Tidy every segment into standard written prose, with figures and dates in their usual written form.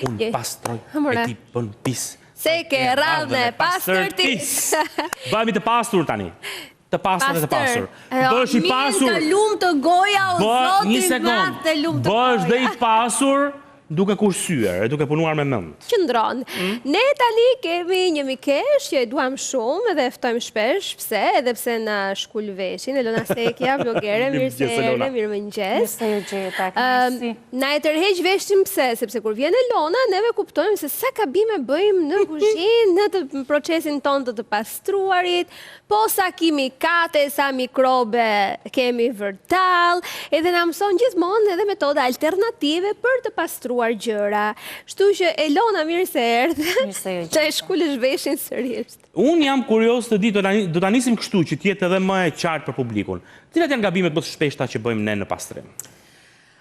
Unë pastroj e ti bën pis. Se ke radhën e pastërtis. Bëhemi të pastur tani. Të pastur dhe të pastur. Bësh i pasur. Mirë të lumë të goja, o zotin madh të lumë të goja. Bësh dhe i pasur duke kursyer, duke punuar me mend. Qëndron. Ne tani kemi një mikesh që e duam shumë edhe ftojmë shpesh, pse? Edhe pse na shkul veshin, Elona Stekja, blogere, mirë se erdhe, mirë mëngjes. Mirë se ju gjeta, kënaqësi. Na e tërheq veshin pse? Sepse kur vjen Elona, neve kuptojmë se sa gabime bëjmë në kuzhinë, në të procesin tonë të pastruarit, po sa kimikate, sa mikrobe kemi vërtall, edhe na mëson gjithmonë edhe metoda alternative për të pastruar gjëra. Shtu që Elona, mirë se erdhe. Mirë se ju gjeta. Të e shkullësh veshin sërish. Unë jam kurios të di, do ta nisim kështu që t'jetë edhe më e qartë për publikun. Cilat janë gabimet më të shpeshta që bëjmë ne në pastrim?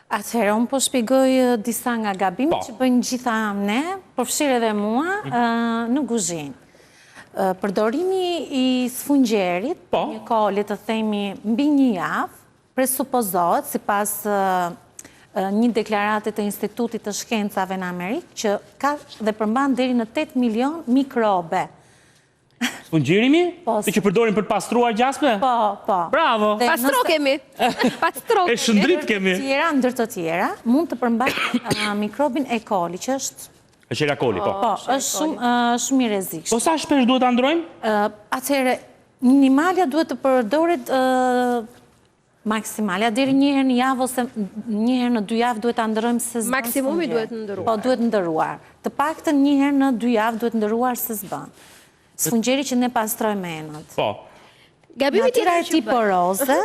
Atëherë, unë po shpjegoj disa nga gabimet që bëjnë gjitha ne, përfshirë edhe mua, në kuzhinë. Përdorimi i sfungjerit, një kohë, le të themi, mbi një javë, presupozohet sipas një deklarate të Institutit të Shkencave në Amerikë, që ka dhe përmban deri në 8 milion mikrobe. Sfungjerimi? Që përdorim për të pastruar gjasme? Po. Bravo! Pastro kemi. E shëndrit kemi. Ndër të tjera, mund të përmbajë mikrobin E. coli, që është Escherichia coli, po. Po, është shumë i rrezikshëm. Po sa shpesh duhet ta ndrojmë? Atëherë, minimalja duhet të përdoret maksimalja deri një herë në javë ose një herë në 2 javë duhet ta ndrojmë se s'bën. Maksimumi duhet ndëruar. Po, duhet ndëruar. Të paktën një herë në 2 javë duhet ndëruar se s'bën. Sfungjeri që ne pastrojmë enët. Po. Gabimi tjetër e tip poroze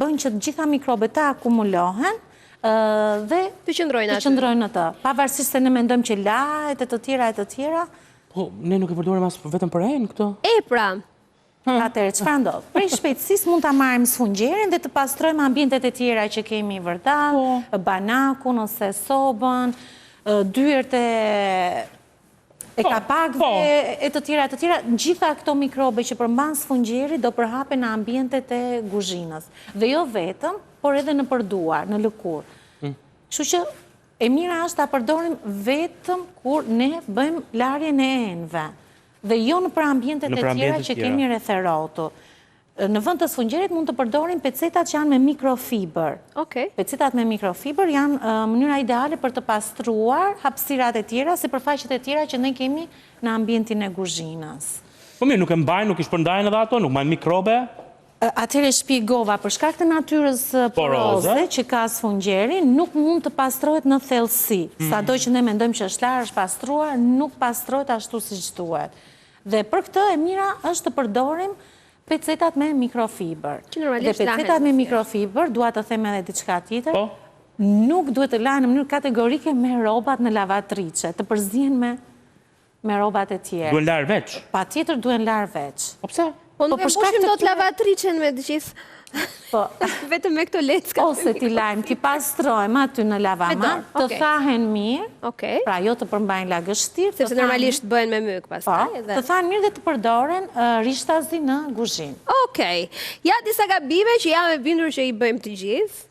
bën që të gjitha mikrobet të akumulohen dhe të qëndrojnë atë. Pavarësisht se ne mendojmë që lajt e të tjera. Po, ne nuk e përdorim as vetëm për enë këto. Pra. Atëherë, çfarë ndodh? Prej shpejtësisë mund ta marrim sfungjerin dhe të pastrojmë ambientet e tjera që kemi vërtet, banakun ose sobën, dyert e kapakëve e të tjera. Gjitha këto mikrobe që përmban sfungjeri do përhapen në ambientet e kuzhinës. Dhe jo vetëm, por edhe në përduar, në lëkurë. Kështu që e mira është ta përdorim vetëm kur ne bëjmë larjen e enëve. Dhe jo në për ambientet e tjera që kemi rretheratu. Në vend të sfungjerit mund të përdorim pecetat që janë me mikrofiber. Pecetat me mikrofiber janë mënyra ideale për të pastruar hapësirat e tjera, sipërfaqet e tjera që ne kemi në ambientin e kuzhinës. Po mirë, nuk e mbajnë, nuk i shpërndajnë edhe ato, nuk mbajnë mikrobe? Atëherë shpjegova, për shkak të natyrës poroze që ka sfungjeri, nuk mund të pastrohet në thellësi. Sado që ne mendojmë që është larë, është pastruar, nuk pastrohet ashtu siç duhet. Dhe për këtë e mira është të përdorim pecetat me mikrofiber. Dhe pecetat me mikrofiber, dua të them edhe diçka tjetër, nuk duhet të lahen në mënyrë kategorike me rrobat në lavatriçe, të përzihen me rrobat e tjera. Duhen larë veç? Patjetër duhen larë veç. Po pse? Po nuk e mbushim dot lavatriçen me të gjithë. Vetëm me këto lecka. Ose t'i lajmë, t'i pastrojmë aty në lavaman, të thahen mirë, pra jo të përmbajnë lagështirë. Sepse normalisht bëhen me myk pastaj. Të thahen mirë dhe të përdoren rishtazi në kuzhinë. Okej. Ja disa gabime që jam e bindur që i bëjmë të gjithë.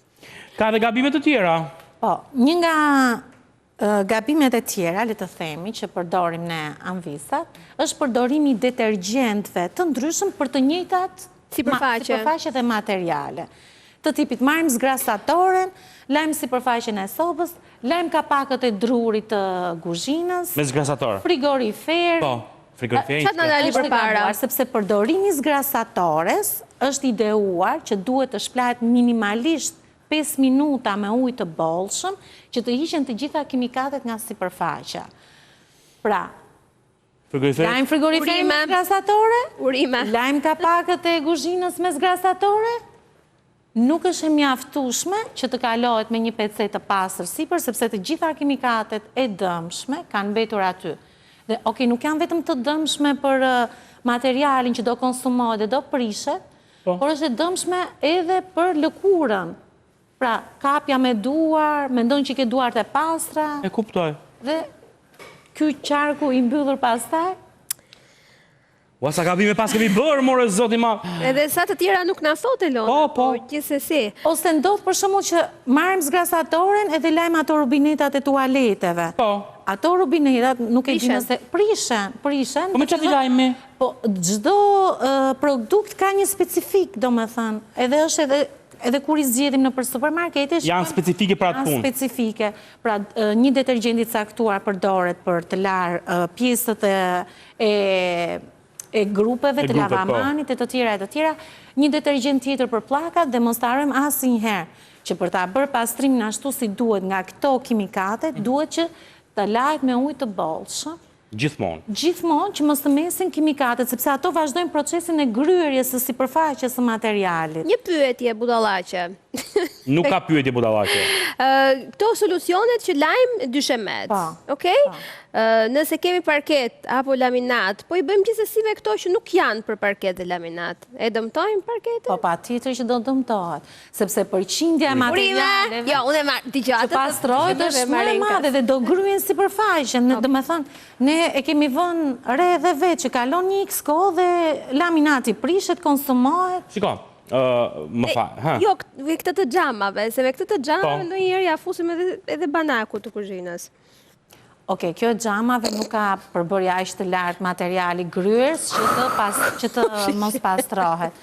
Ka dhe gabime të tjera? Po, një nga gabimet e tjera, le të themi, që përdorim ne anvisat, është përdorimi i detergjentëve të ndryshëm për të njëjtat sipërfaqe dhe materiale. Të tipit marrim zgrasatoren, lajmë sipërfaqen e sobës, lajmë kapakët e drurit të kuzhinës, me zgrasator, frigorifer. Po, frigorifer. Çfarë na dali përpara? Sepse përdorimi zgrasatores është ideuar që duhet të shplahet minimalisht 5 minuta me ujë të bollshëm që të hiqen të gjitha kimikatet nga sipërfaqja. Pra, lajmë frigorifer me zgrasatore, lajmë kapakët e kuzhinës me zgrasatore, nuk është e mjaftueshme që të kalohet me një pecet të pastër sipër, sepse të gjitha kimikatet e dëmshme kanë mbetur aty. Dhe, nuk janë vetëm të dëmshme për materialin që do konsumohet dhe do prishet, por është e dëmshme edhe për lëkurën. Pra, kapja me duar, mendon që ke duart e pastra. E kuptoj. Dhe ky qarku i mbyllur pastaj? Ua sa gabime pas kemi bërë, more zoti ma. Edhe sa të tjera nuk na thotë Elona, Po. gjithsesi. Ose ndodh për shembull që marrim zgrasatoren edhe lajm ato rubinetat e tualeteve. Po. Ato rubinetat nuk e di Prishen. nëse prishen. Po me çfarë lajmi? Po çdo produkt ka një specifik, domethënë, edhe është edhe kur i zgjedhim nëpër supermarkete Janë specifike për atë janë punë. specifike. Pra një detergjent i caktuar përdoret për të larë pjesët e grupeve të lavamanit e të tjera. Një detergjent tjetër për plakat dhe mos ta harrojmë asnjëherë që për ta bërë pastrimin ashtu si duhet nga këto kimikate, duhet që të lahet me ujë të bollshëm. Gjithmonë që mos të mesin kimikatet, sepse ato vazhdojnë procesin e gryerjes së sipërfaqes së materialit. Një pyetje budallaqe. Nuk ka pyetje budallaqe. Këto solucionet që lajm dyshemet. Okej? Nëse kemi parket apo laminat, po i bëjmë gjithsesi me këto që nuk janë për parket dhe laminat. E dëmtojmë parketin? Po patjetër që do dëmtohet, sepse përqindja e materialeve. Jo, unë e marr dëgjoj që pastrohet është më e madhe dhe do gryen sipërfaqen. Domethënë, ne e kemi vënë re dhe vetë që kalon një X kohë dhe laminati prishet, konsumohet. Shiko, më fal. Jo, këtë të xhamave, se me këtë të xhamave ndonjëherë ja fusim edhe banaku të kuzhinës. Okej, kjo xhamave nuk ka përbërje aq të lartë materiali gryerës që të mos pastrohet.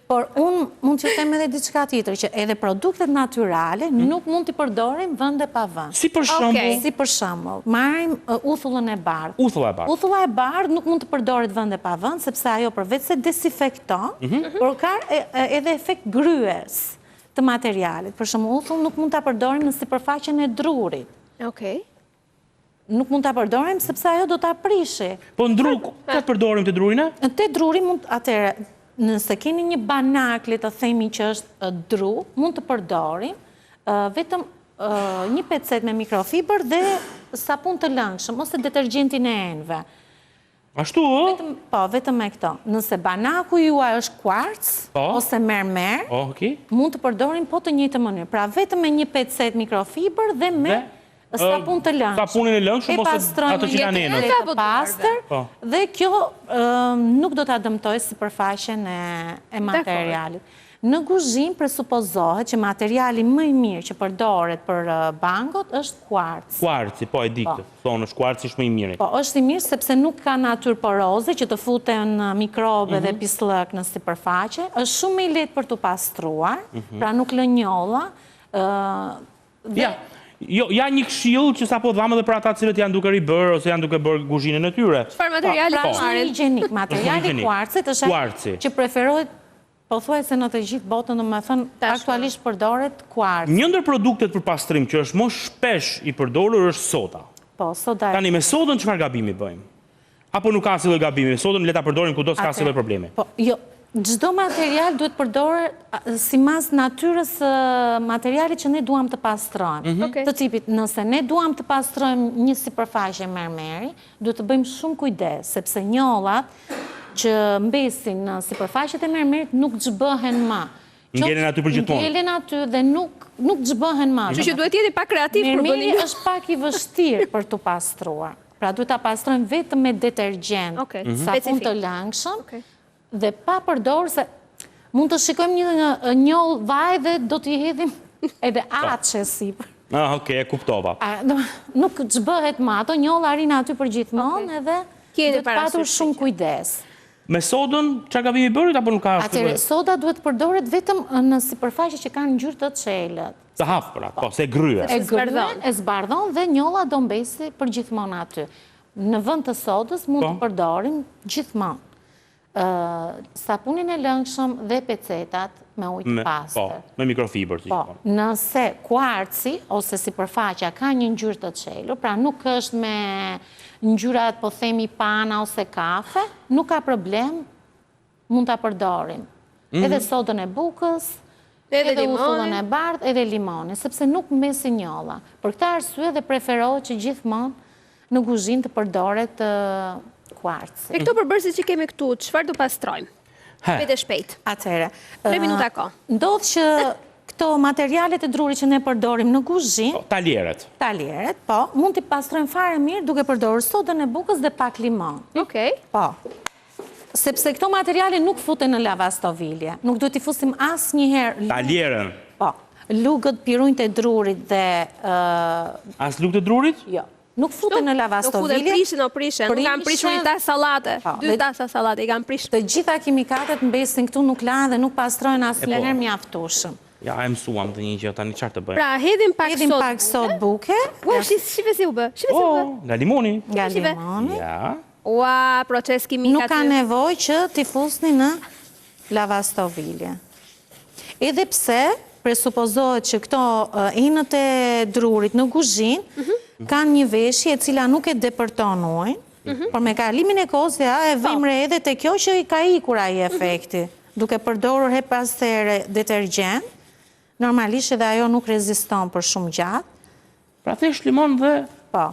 Por unë mund të them edhe diçka tjetër, që edhe produktet natyrale nuk mund t'i përdorim vend e pa vend. Si për shembull? Si për shembull, marrim uthullën e bardhë. Uthulla e bardhë nuk mund të përdoret vend e pa vend, sepse ajo përveç se desinfekton, por ka edhe efekt gryes të materialit. Për shembull, uthull nuk mund ta përdorim në sipërfaqen e drurit. Okej. Nuk mund ta përdorim sepse ajo do ta prishi. Po në dru, ka të përdorim të drurin? Te druri mund, atëherë, nëse keni një banak, le të themi që është dru, mund të përdorim vetëm një pecet me mikrofiber dhe sapun të lëngshëm ose detergjentin e enëve. Ashtu? Po, vetëm me këto. Nëse banaku juaj është kuarc ose mermer, mund të përdorim po të njëjtë mënyrë. Pra vetëm me një pecet mikrofiber dhe me sapun të lëngshëm. Sapunin e lëngshëm ose ato që kanë enët. E pastër, dhe kjo nuk do ta dëmtojë sipërfaqen e materialit. Në kuzhinë presupozohet që materiali më i mirë që përdoret për bangot është kuarci. Kuarci, po e di këtë. Thonë është kuarci është më i mirë. Po, është i mirë sepse nuk ka natyrë poroze që të futen mikrobe dhe pislëk në sipërfaqe. Është shumë më i lehtë për t'u pastruar, pra nuk lë njolla. Ja një këshill që sapo dhamë dhe për ata cilët janë duke ribërë ose janë duke bërë kuzhinën e tyre. Çfarë materiali ka marrë? Higjenik, materiali kuarcit është që preferohet pothuajse në të gjithë botën, domethënë aktualisht përdoret kuarci. Një ndër produktet për pastrim që është më shpesh i përdorur është soda. Po, soda. Tani me sodën çfarë gabimi bëjmë? Apo nuk ka asnjë gabimi? Sodën le ta përdorim kudo s'ka asnjë probleme. Po, jo. Çdo material duhet përdorur simas natyrës materialit që ne duam të pastrojmë. Të tipit, nëse ne duam të pastrojmë një sipërfaqe mermeri, duhet të bëjmë shumë kujdes, sepse njollat që mbesin në sipërfaqet e mermerit nuk zhbëhen më. Ngelen aty përgjithmonë. Ngelen aty dhe nuk zhbëhen më. Kështu që duhet jeti pak kreativ për bënimin. Mermeri është pak i vështirë për të pastruar. Pra duhet ta pastrojmë vetëm me detergjent, sapun të lëngshëm. Dhe pa përdorë se mund të shikojmë një njollë vaj dhe do t'i hedhim edhe aqe sipër. Okej, e kuptova. Nuk zhbëhet më, ato njollë arrin aty për gjithmonë edhe duhet patur shumë kujdes. Me sodën, çfarë gabimi bërit apo nuk ka? Atëherë, soda duhet përdoret vetëm në sipërfaqe që kanë ngjyrë të çelët. Të hapura, po, se gryen. E zbardhon dhe njolla do mbesi për gjithmonë aty. Në vend të sodës mund të përdorim gjithmonë sapunin e lëngshëm dhe pecetat me ujë të pastër. Po, me mikrofiber. Po, nëse kuarci ose sipërfaqja ka një ngjyrë të çelur, pra nuk është me ngjyrat, po themi pana ose kafe, nuk ka problem, mund ta përdorim. Edhe sodën e bukës, edhe uthullën e bardhë, edhe limoni, sepse nuk mbesin njolla. Për këtë arsye dhe preferohet që gjithmonë në kuzhinë të përdoret kuarci. E këto përbërësit që kemi këtu, çfarë do pastrojmë? Shpejt e shpejt. Atëherë, 3 minuta ko. Ndodh që këto materialet e drurit që ne përdorim në kuzhinë, talierët, po, mund t'i pastrojmë fare mirë duke përdorur sodën e bukës dhe pak limon. Okej. Po. sepse këto materiale nuk futen në lavastovilje. Nuk duhet t'i fusim asë njëherë Taljerën. Po, lugët, pirujnë të drurit dhe... As lugë të drurit? Jo, nuk futen në Nuk futen lavastovilje. prishin, nuk kam prishur një tas sallate. 2 tasa sallate i kam prishur. Të gjitha kimikatet mbesin këtu, nuk lahen dhe nuk pastrojnë asnjëherë mjaftueshëm. Ja, e mësuam të një gjë, tani çfarë të bëjmë? Pra, hedhim pak sot buke. Ua, shive si u bë. Shive si u bë. Nga limoni. Nga Shive. limoni. Ja. Ua, proces kimik Nuk ka nevojë që t'i fusni në lavastovilje. Edhe pse presupozohet që këto enët e drurit në kuzhinë kanë një veshje e cila nuk e depërton ujin, por me kalimin e kohës e vëmë re edhe te kjo që i ka ikur ai efekti, duke përdorur he pas here detergjent. Normalisht edhe ajo nuk reziston për shumë gjatë. Pra thesh limon dhe Po,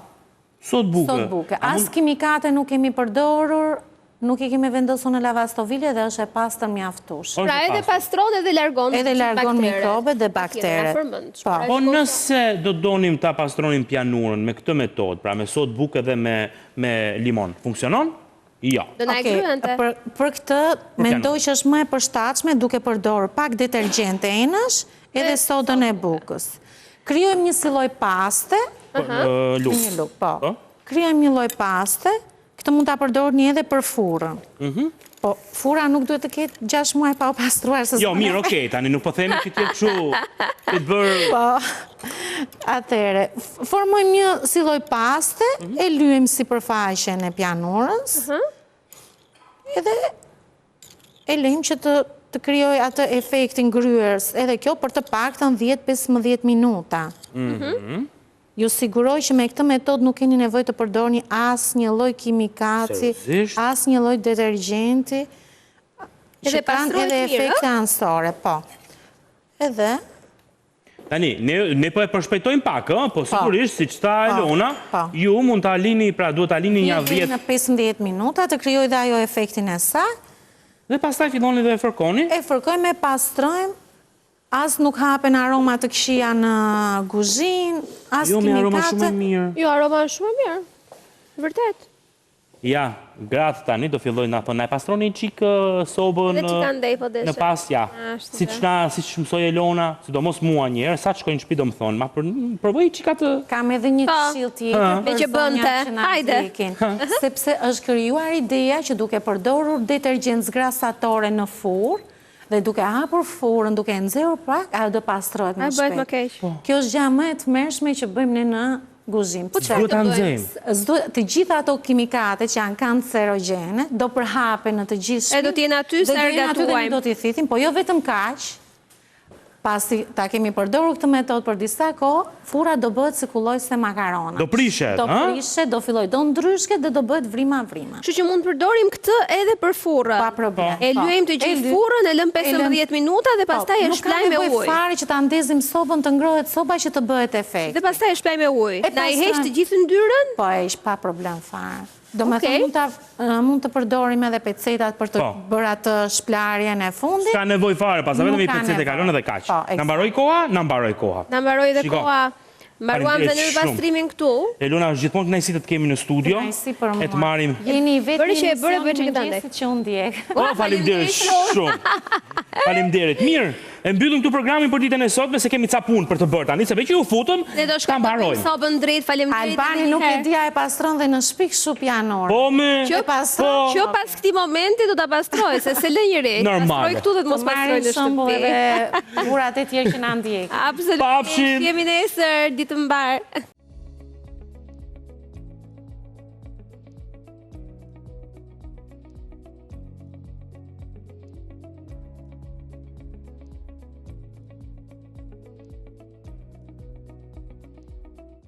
sot buke. sot buke. As kimikate nuk kemi përdorur, nuk i kemi vendosur në lavastovilje dhe është e pastër mjaftueshëm. Pra edhe pastron edhe largon Edhe largon bakteret. mikrobe dhe bakteret. Po. Po nëse do donim ta pastronim pianurën me këtë metodë, pra me sot buke dhe me limon, funksionon? Jo. Do na e kryente. Për këtë mendoj që është më e përshtatshme duke përdorur pak detergjent enësh edhe sodën e bukës. Krijojmë një lloj paste, Luk. një luk, po. Krijojmë një lloj paste, këtë mund ta përdorni edhe për furrën. Po, fura nuk duhet të ketë 6 muaj pa u pastruar. Jo, mirë, okej, tani nuk po themi që t'jetë kështu, të bërë... Po, atëre, formojmë një si lloj paste, e lyejmë sipërfaqen e pianurës, edhe e lejmë që të krijoj atë efektin ngryerës, edhe kjo për të paktën 10-15 minuta. Ju siguroj që me këtë metodë nuk keni nevojë të përdorni asnjë lloj kimikati, Seriozisht? asnjë lloj detergjenti, Edhe që kanë pastrohet edhe mirë, efekte anësore, po. Edhe Tani, ne po e përshpejtojmë pak, po sigurisht, si që ta Elona, po. ju mund ta lini, pra duhet ta lini një deri 10 në 15 minuta të krijoj dhe ajo efektin e saj. dhe pastaj filloni dhe e fërkoni. E fërkojmë, e pastrojmë, as nuk hapen aroma të këqija në kuzhinë, as Jo, me aroma shumë kimikate. e mirë. Jo, aroma është shumë e mirë. Vërtet. Ja, gratë tani do filloj na thonë, na e pastroni një çik sobën Edhe çika ndej, po deshe. në pas, ja. Ashtu Siç mësoi Elona, sidomos mua një herë, sa të shkoj në shtëpi do më thonë, ma provoj çika të... Kam edhe një Po. këshill tjetër Me për që bënte. zonjat që na Hajde. ndjekin. Sepse është krijuar ideja që duke përdorur detergjent zgrasatore në furrë dhe duke hapur furrën, duke nxehur pak, ajo do pastrohet më Ai bëhet më shpejt. keq. Kjo është gjë më e tmerrshme që bëjmë ne në kuzhinë. Po çfarë Duhet ta do bëjmë? nxejmë. Të gjitha ato kimikate që janë kancerogene do përhapen në të gjithë E do t'jenë aty dhe sa do jenë aty dhe argatuajmë. ne do t'i thithim, po jo vetëm kaq. Pasi ta kemi përdorur këtë metodë për disa kohë, fura do bëhet si kullojse makarona. Do prishet, Do ha? prishet, do filloj, do ndryshket dhe do bëhet vrima. Kështu që mund përdorim këtë edhe për furrën. Pa problem. E lyejmë të gjithë furrën, e lëm 15 minuta dhe pastaj e shplaj me Nuk ka nevojë ujë. fare që ta ndezim sobën, të ngrohet soba që të bëhet efekt. Dhe pastaj e shplaj me ujë. E Na i pastaj- heq të gjithë ndyrën. Po e ish pa problem fare. Do me Okej. thënë mund të përdorim edhe pecetat për të Po. bërë atë shplarjen e fundit. Ka nevoj fare, pas vetëm Nuk i ka pecet e nevojë. kalon edhe kaq. Po, Na mbaroi koha, na mbaroi koha. Na mbaroi dhe Shiko. koha. Mbaruam dhe Faleminderit në pastrimin këtu. Elona, është gjithmonë kënaqësi të të kemi në studio. Kënaqësi për mua. E të marrim. Jeni vetë Bëri që e bëre, emision bëri që këtë mëngjesit që unë ndjek. Oh, faleminderit shumë. Faleminderit. Mirë, e mbyllim këtu programin për ditën e sotme se kemi ca punë për të bërë tani, sepse që ju futëm, Ne do ta shkojmë mbarojmë. sobën drejt, faleminderit. Albani edhe nuk një e herë. dia e pastron dhe në shtëpi kështu pianor. Po me... Që që pas këtij momenti do ta pastroj, se se lë njëri. Normale. Pastroj këtu dhe të mos pastroj në shembull shtëpi. edhe burat e tjerë që na ndjekin. Absolutisht. Pafshim. Jemi nesër, ditë mbar.